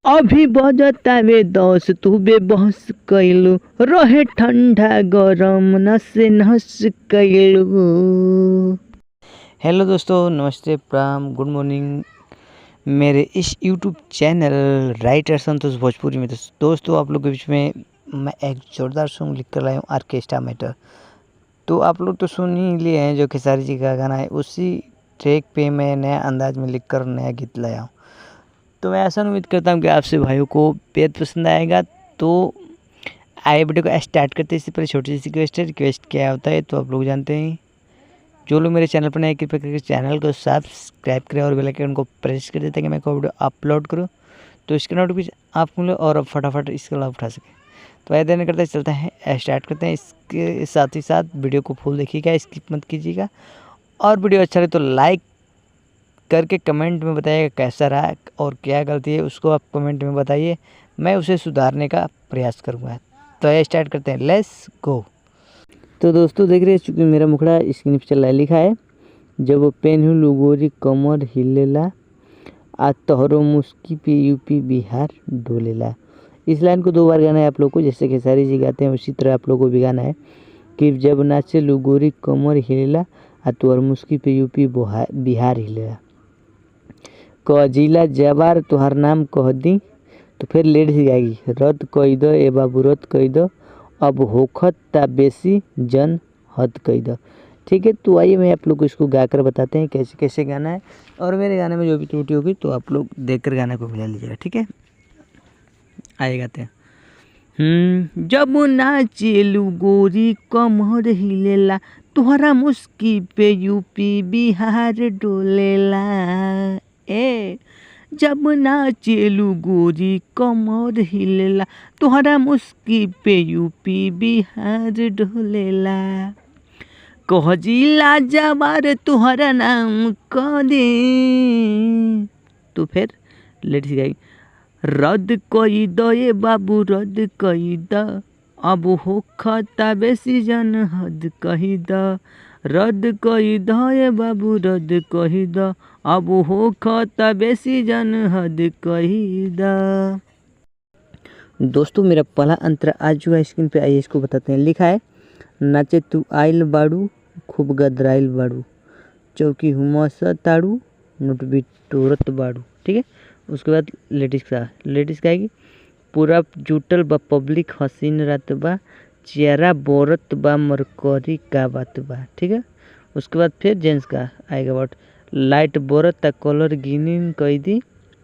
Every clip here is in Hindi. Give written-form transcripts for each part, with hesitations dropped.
अभी बजतावे 10 तू बेबस कैलू रहे ठंडा गरम नस नस कैलू। हेलो दोस्तों, नमस्ते, प्रणाम, गुड मॉर्निंग मेरे इस यूट्यूब चैनल राइटर संतोष भोजपुरी में। दोस्तों आप लोग के बीच में मैं एक जोरदार सॉन्ग लिख कर लाया हूँ, ऑर्केस्ट्रा मैटर। तो आप लोग तो सुन ही लिए हैं, जो खेसारी जी का गाना है, उसी ट्रैक पे मैं नया अंदाज में लिख कर नया गीत लाया हूँ। तो मैं ऐसा उम्मीद करता हूँ कि आपसे भाइयों को बेहद पसंद आएगा। तो आए वीडियो को स्टार्ट करते इससे पहले छोटी सी रिक्वेस्ट क्या होता है तो आप लोग जानते हैं। जो लोग मेरे चैनल पर नए, कृपया करके चैनल को सब्सक्राइब करें और बेल आइकन को प्रेस कर देते हैं कि मैं कोई वीडियो अपलोड करूँ तो इसके नोटिफिकेशन आपको मिले और आप फटाफट इसका लाभ उठा सकें। तो ऐसा नहीं करते, चलते हैं, स्टार्ट करते हैं। इसके साथ ही साथ वीडियो को फुल देखिएगा, स्किप मत कीजिएगा, और वीडियो अच्छा लगे तो लाइक करके कमेंट में बताइएगा कैसा रहा और क्या गलती है उसको आप कमेंट में बताइए, मैं उसे सुधारने का प्रयास करूँगा। तो ये स्टार्ट करते हैं, लेट्स गो। तो दोस्तों देख रहे हैं, चूँकि मेरा मुखड़ा स्क्रीन पर चल रहा है, लिखा है जब वो पेन हूँ लुगोरी कमर हिलेला आ तोहरो मुस्की पे यूपी बिहार डोलेला। इस लाइन को 2 बार गाना है आप लोग को, जैसे खेसारी जी गाते हैं उसी तरह आप लोग को भी गाना है कि जब नाचे लुगोरी कमर हिलेला आ तोहर मुस्की पे यूपी बिहार हिलेला। क जिला जवार तोहर नाम कह दी, तो फिर लेट से गाएगी, रद्द कई दो ए बाबू रद्द कई दो, अब होखत ता बेसी जन हद कई दो। ठीक है, तो आइए मैं आप लोग को इसको गाकर बताते हैं कैसे कैसे गाना है, और मेरे गाने में जो भी त्रुटि होगी तो आप लोग देखकर गाना को मिला लीजिएगा। ठीक है, आइए गाते हैं। जब नाचेलू गोरी कमर हिलेला तोहरा मुस्की पे यूपी बिहार डोलेला। ए जब नाचेलू गोरी कमर हिलेला तोहरा मुस्की पे यूपी बिहार डोलेला। कह जिला जवार तोहरा नाम कह दे, तो फिर लेट सी गाई, रद्द कई दो ये बाबू रद्द कई द, अब हो खता बेसी जन हद कही द, रद्द कई दो ये बाबू रद्द कही द, अब हो खता बेसी जन हद कही द। दोस्तों मेरा पहला अंतर आज जो है स्क्रीन पे, आइए इसको बताते हैं। लिखा है नाचे तू आइल बाड़ू खूब गदराइल बाड़ू, चौकी हुमस ताड़ू नोट भी टोरत बाड़ू। ठीक है, उसके बाद लेडीज का आएगी, पूरा जुटल बा पब्लिक हसीन रात बा, चेहरा बोरत बा मरकरी का बात बा। ठीक है, उसके बाद फिर जेंट्स का आएगा, बट लाइट बोरत ता कलर गिनिन कई दी।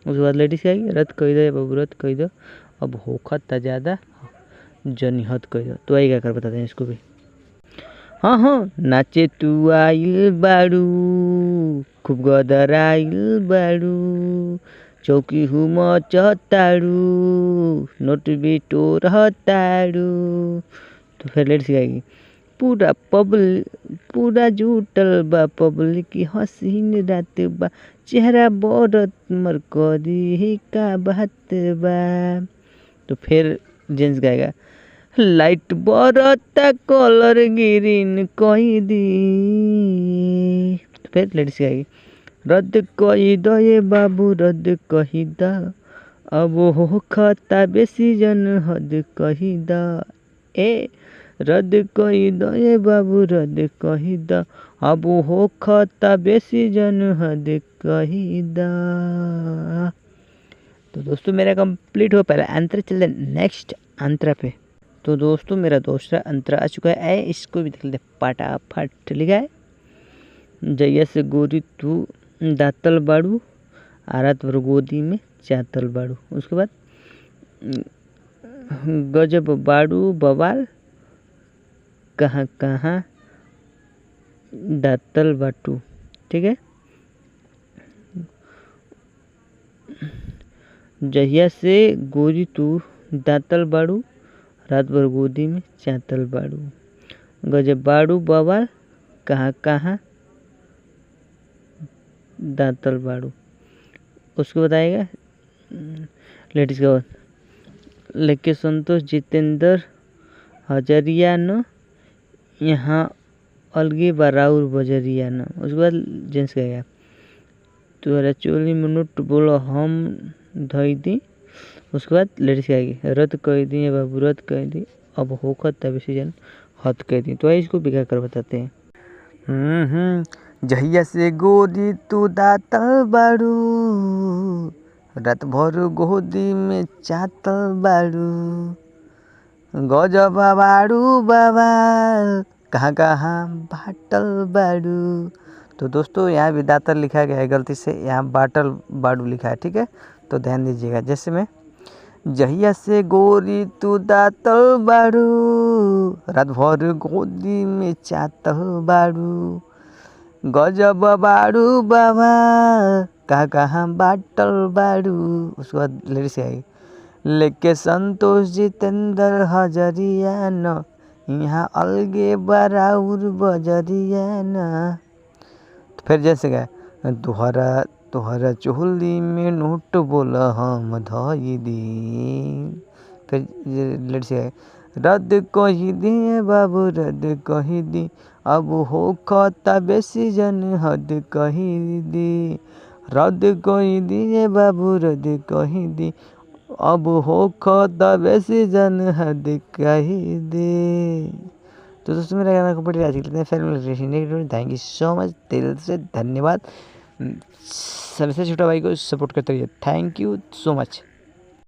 उसके बाद लेडीज का आएगी, रत कई दो बाबू रत कई दो, अब होखत ता ज़्यादा जनी हद कई दो। तो आइएगा कर बताते हैं इसको भी। हाँ हाँ, नाचे तू आइल बाड़ू खूब गदराइल बाड़ू, चौकी हुम चहताड़ू नोट भी टोर हताड़ू। तो फिर लेट सिखाएगी, पूरा जुटल बा पब्लिक की हसीन रात बा, चेहरा बरत मरकरी का बात बा। तो फिर जेंट्स गाएगा, लाइट बरता कलर ग्रीन कही दी। तो फिर लेडीज गाएगी, रद्द कही दो ये बाबू रद्द कही द, अब हो खता बेसी जन हद कही द। ए रद्द कही दो ये बाबू रद्द कही द, अब हो खता बेसी जन हद कही द। तो दोस्तों मेरा कंप्लीट हो पहला अंतर, चलते नेक्स्ट अंतरा पे। तो दोस्तों मेरा दूसरा अंतरा आ चुका है, इसको भी देख लेते फटाफट। लिखा है, जैया से गोरी तू दातल बाड़ू आरात भर गोदी में चातल बाड़ू। उसके बाद गजब बाड़ू बवाल कहाँ कहाँ दातल बाटू। ठीक है, जहिया से गोरी तू दातल बाड़ू रात भर गोदी में चातल बाड़ू, गजब बाड़ू बवाल कहाँ कहाँ दातल बाड़ू। उसको बताएगा लेडीज का बाद, लेके संतोष जितेंद्र हजरिया न यहाँ अलगे बराउर बजरिया न। उसके बाद जेंट्स कहेगा, तुम्हारा चोली में नोट बोलो हम धई दी, उसके बाद लेडीज क्या आएगी, रद्द कर दी बाबू रद्द कर दी, अब होकर तब सीजन हद कर दी। तो आइए इसको बिगा कर बताते हैं। जहिया से गोरी तू दातल बारू, रात भर गोदी में चातल बारू, गजब बारू बाबा कहाँ कहाँ बाटल बारू। तो दोस्तों यहाँ भी दातल लिखा गया है गलती से, यहाँ बाटल बारू लिखा है, ठीक है, तो ध्यान दीजिएगा। जैसे में जहिया से गोरी तू दातल बारू, रात भर गोदी में चातल बारू, गजब बारू बाबा कहाँ कहाँ बाटल बारू। उसके बाद लिरिक्स आएगी, लेके संतोष जितेंद्र हजरिया न, यहाँ अलगे बराउर बजरिया न। तो फिर जैसे क्या, तुहरा चोली में नोट बोला हम धई दी। फिर लिरिक्स आएगी, रद्द कही दी बाबू रद्द कही दी, अब हो खता बेसी जन हद कही दी, रद्द कही दी बाबू रद्द कही दी, अब हो खता बेसी जन हद कही दी। तो दोस्तों मेरा गाना को बड़ी राजी लेते हैं, फिर थैंक यू सो मच, दिल से धन्यवाद। सबसे छोटा भाई को सपोर्ट करते रहिए, थैंक यू सो मच।